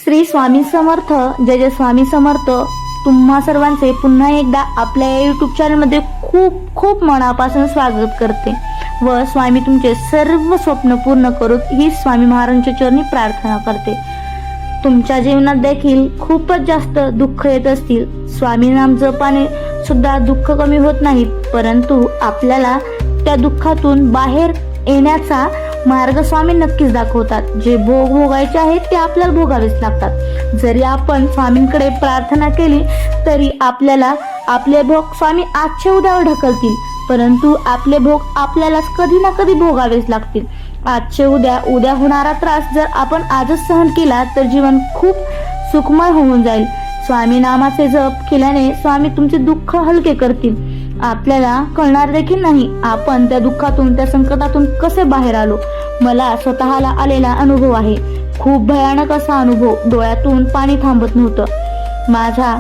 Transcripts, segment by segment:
श्री स्वामी समर्थ. जय जय स्वामी समर्थ. तुम्हा सर्वांचे पुन्हा एकदा आपल्या यूट्यूब चॅनलमध्ये खूप खूप मनापासून स्वागत करते व स्वामी तुमचे सर्व स्वप्न पूर्ण करू ही स्वामी महाराजांच्या चरणी प्रार्थना करते. तुमच्या जीवनात देखील खूपच जास्त दुःख येत असतील. स्वामी नाम जपाने सुद्धा दुःख कमी होत नाही, परंतु आपल्याला त्या दुःखातून बाहेर येण्याचा मार्ग स्वामी नक्कीच दाखवतात. जे भोग भोगायचे आहेत ते आपल्याला भोगावेच लागतात. जरी आपण स्वामींकडे प्रार्थना केली तरी आपल्याला आपले भोग स्वामी आजच्या उद्यावर ढकलतील, परंतु आपले भोग आपल्याला कधी ना कधी भोगावेच लागतील. आजचे उद्या होणारा त्रास जर आपण आजच सहन केला तर जीवन खूप सुखमय होऊन जाईल. स्वामी नामाचे जप केल्याने स्वामी तुमचे दुःख हलके करतील. आपल्याला कळणार देखील नाही आपण त्या दुःखातून त्या संकटातून कसे बाहेर आलो. मला स्वतःला आलेला अनुभव आहे, खूप भयानक असा अनुभव. डोळ्यातून पाणी थांबत नव्हतं माझा,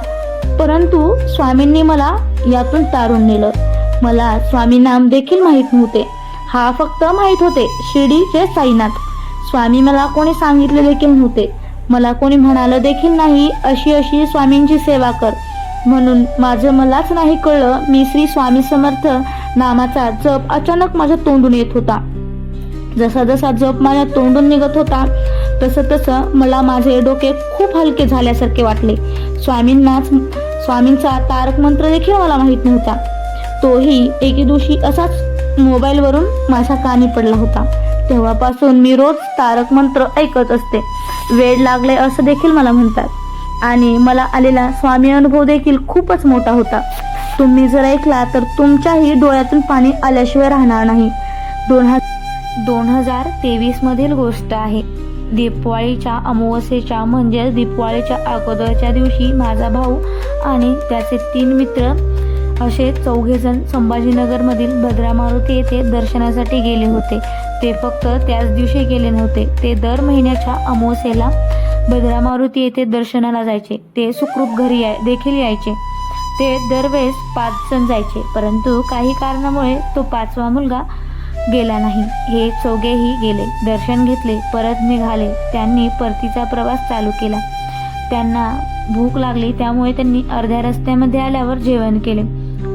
परंतु स्वामींनी मला यातून तारून नेलं. मला स्वामी नाम देखील माहीत नव्हते. हा फक्त माहीत होते शिर्डीचे साईनाथ. स्वामी मला कोणी सांगितले देखील नव्हते. मला कोणी म्हणालं देखील नाही अशी अशी स्वामींची सेवा कर म्हणून. माझं मलाच नाही कळलं. मी श्री स्वामी समर्थ नामाचा जप अचानक माझ्या तोंडून येत होता. जसा जसा जप माझ्या तोंडून निघत होता तसं तसं मला माझे डोके खूप हलके झाल्यासारखे वाटले. स्वामींचा तारक मंत्र देखील मला माहीत नव्हता. तोही एके दिवशी असाच मोबाईलवरून माझ्या कानी पडला होता. तेव्हापासून मी रोज तारक मंत्र ऐकत असते. वेळ लागले असं देखील मला म्हणतात. आणि मला आलेला स्वामी अनुभव देखील खूपच मोठा होता. तुम्ही जर ऐकला तर तुमच्याही डोळ्यातून पाणी आल्याशिवाय राहणार नाही. 2023 मधील गोष्ट आहे. दीपावलीच्या अमावस्येच्या म्हणजे दीपावलीच्या अगोदरच्या दिवशी माझा भाऊ आणि त्याचे 3 मित्र असे 4 जण संभाजीनगर मधील भद्रा मारुती येथे दर्शनासाठी गेले होते. ते फक्त त्याच दिवशी गेले नव्हते, ते दर महिन्याच्या अमावस्येला भद्रा मारुती येथे दर्शनाला जायचे. ते सुखरूप घरी देखील यायचे. ते दरवेळेस 5 जण जायचे, परंतु काही कारणामुळे तो 5वा मुलगा गेला नाही. हे 4घेही गेले, दर्शन घेतले, परत निघाले. त्यांनी परतीचा प्रवास चालू केला. त्यांना भूक लागली, त्यामुळे त्यांनी अर्ध्या रस्त्यामध्ये आल्यावर जेवण केले.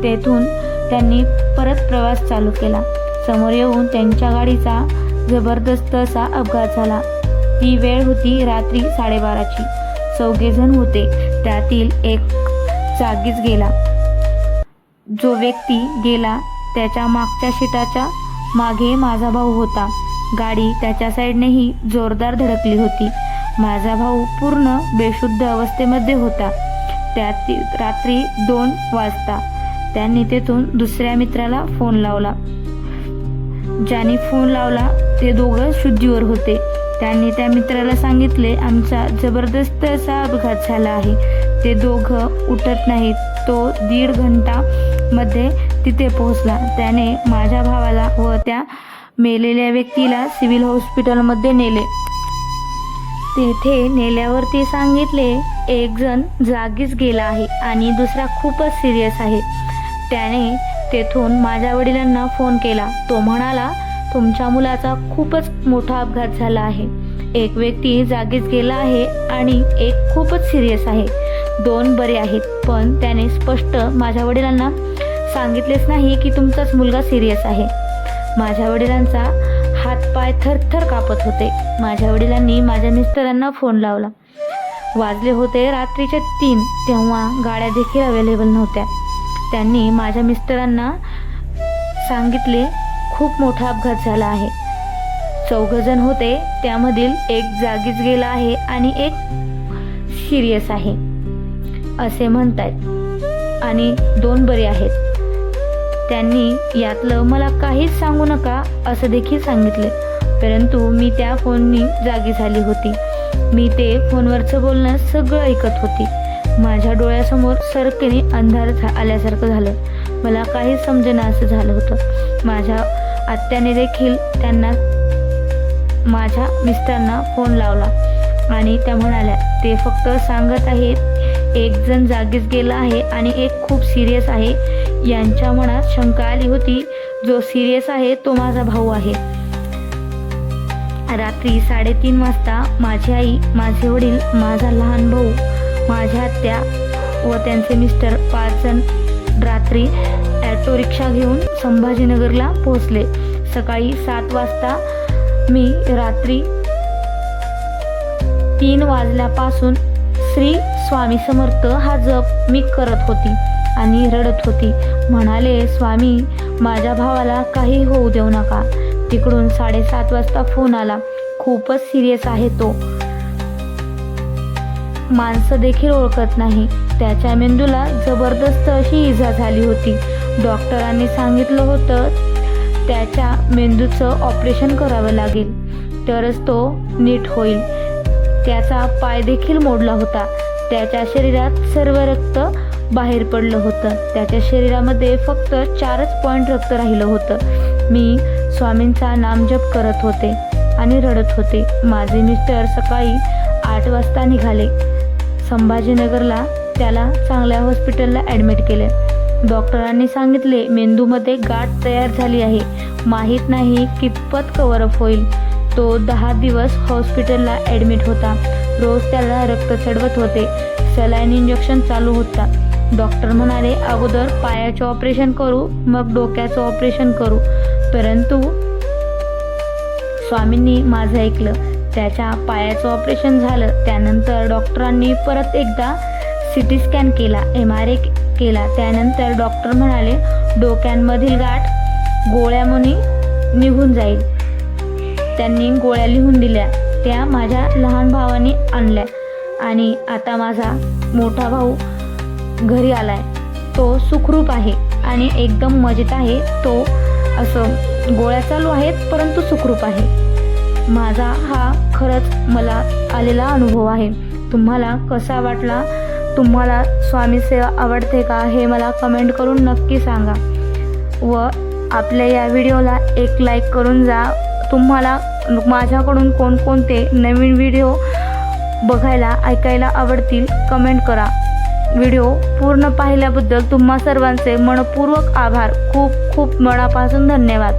तेथून त्यांनी परत प्रवास चालू केला. समोर येऊन त्यांच्या गाडीचा जबरदस्त असा अपघात झाला. ती वेळ होती रात्री 12:30ची. 4 जण होते, त्यातील एक जागीच गेला. जो व्यक्ती गेला त्याच्या मागच्या सीटाच्या मागे माझा भाऊ होता. गाडी त्याच्या साईडनेही जोरदार धडकली होती. माझा भाऊ पूर्ण बेशुद्ध अवस्थेमध्ये होता. त्यात रात्री 2 वाजता त्यांनी तेथून दुसऱ्या मित्राला फोन लावला. ज्याने फोन लावला ते दोघं शुद्धीवर होते. त्यांनी त्या मित्राला सांगितले, आमचा जबरदस्त असा अपघात झाला आहे. ते दोघं उठत नाहीत. तो 1.5 घंटा मध्ये तिथे पोहोचला. त्याने माझ्या भावाला व त्या मेलेल्या व्यक्तीला सिव्हिल हॉस्पिटलमध्ये नेले. तेथे नेल्यावर ते सांगितले, एक जण जागीच गेला आहे आणि दुसरा खूपच सिरियस आहे. त्याने तेथून माझ्या वडिलांना फोन केला. तो म्हणाला, तुमच्या मुलाचा खूपच मोठा अपघात झाला आहे. एक व्यक्ती जागीच गेला आहे आणि एक खूपच सिरियस आहे. 2 बरे आहेत. पण त्याने स्पष्ट माझ्या वडिलांना सांगितलेच नाही की तुमचाच मुलगा सिरियस आहे. माझ्या वडिलांचा हातपाय थरथर कापत होते. माझ्या वडिलांनी माझ्या मिस्टरांना फोन लावला. वाजले होते रात्रीचे 3. तेव्हा गाड्या देखील अवेलेबल नव्हत्या. त्यांनी माझ्या मिस्टरांना सांगितले, खूप मोठा अपघात झाला आहे. 4 जण होते, त्यामधील एक जागीच गेला आहे आणि एक सिरियस आहे असे म्हणतायत आणि 2 बरे आहेत. त्यांनी यातलं मला काहीच सांगू नका असं देखील सांगितले, परंतु मी त्या फोननी जागी झाली होती. मी ते फोनवरचं बोलणं सगळं ऐकत होती. माझ्या डोळ्यासमोर सरकने अंधार आल्यासारखं झालं. मला काही समजेना असं झालं होतं. माझ्या आत्याने देखील त्यांना माझ्या मिस्टरांना फोन लावला आणि त्या म्हणाल्या, ते फक्त सांगत आहेत एक जण जागीच गेला आहे आणि एक खूप सिरियस आहे. यांच्या मनात शंका आली होती. जो सिरियस आहे तो माझा भाऊ आहे. रात्री 3:30 वाजता माझी आई, माझे वडील, माझा लहान भाऊ, माझ्या आत्या व त्यांचे मिस्टर 5 जण रात्री ॲटो रिक्षा घेऊन संभाजीनगरला पोहोचले. सकाळी 7 वाजता मी रात्री 3 वाजल्यापासून श्री स्वामी समर्थ हा जप मी करत होती आणि रडत होती. म्हणाले, स्वामी माझ्या भावाला काही होऊ देऊ नका. तिकडून 7:30 वाजता फोन आला. खूपच सिरियस आहे तो, माणसं देखील ओळखत नाही. त्याच्या मेंदूला जबरदस्त अशी इजा झाली होती. डॉक्टरांनी सांगितलं होतं त्याच्या मेंदूचं ऑपरेशन करावं लागेल तरच तो नीट होईल. त्याचा पाय देखील मोडला होता. त्याच्या शरीरात सर्व रक्त बाहेर पडलं होतं. त्याच्या शरीरामध्ये फक्त 4च पॉईंट रक्त राहिलं होतं. मी स्वामींचा नामजप करत होते आणि रडत होते. माझे मिस्टर सकाळी 8 वाजता निघाले. संभाजीनगरला त्याला चांगल्या हॉस्पिटलला ॲडमिट केले. डॉक्टरांनी सांगितले मेंदूमध्ये गाठ तयार झाली आहे. माहीत नाही कितपत कव्हरअप होईल. तो 10 दिवस हॉस्पिटलला ॲडमिट होता. रोज त्याला रक्त चढवत होते. सलाईन इंजेक्शन चालू होता. डॉक्टर म्हणाले अगोदर पायाचे ऑपरेशन करू, मग डोक्याचं ऑपरेशन करू. परंतु स्वामींनी माझं ऐकलं. त्याच्या पायाचं ऑपरेशन झालं. त्यानंतर डॉक्टरांनी परत एकदा CT स्कॅन केला, MRI केला. त्यानंतर डॉक्टर म्हणाले डोक्यांमधील गाठ गोळ्यामुळे निघून जाईल. त्यांनी गोळ्या लिहून दिल्या. त्या माझ्या लहान भावाने आणल्या आणि आता माझा मोठा भाऊ घरी आलाय. तो सुखरूप आहे आणि एकदम मजेत आहे. तो असं गोळ्या चालू आहेत परंतु सुखरूप आहे. माझा हा खरंच मला आलेला अनुभव आहे. तुम्हाला कसा वाटला? तुम्हाला स्वामी सेवा आवडते का हे मला कमेंट करून नक्की सांगा व आपल्या या व्हिडिओला एक लाईक करून जा. तुम्हाला माझ्याकडून कोणकोणते नवीन व्हिडिओ बघायला ऐकायला आवडतील कमेंट करा. व्हिडिओ पूर्ण पाहिल्याबद्दल तुम्हा सर्वांचे मनपूर्वक आभार. खूप खूप मनापासून धन्यवाद.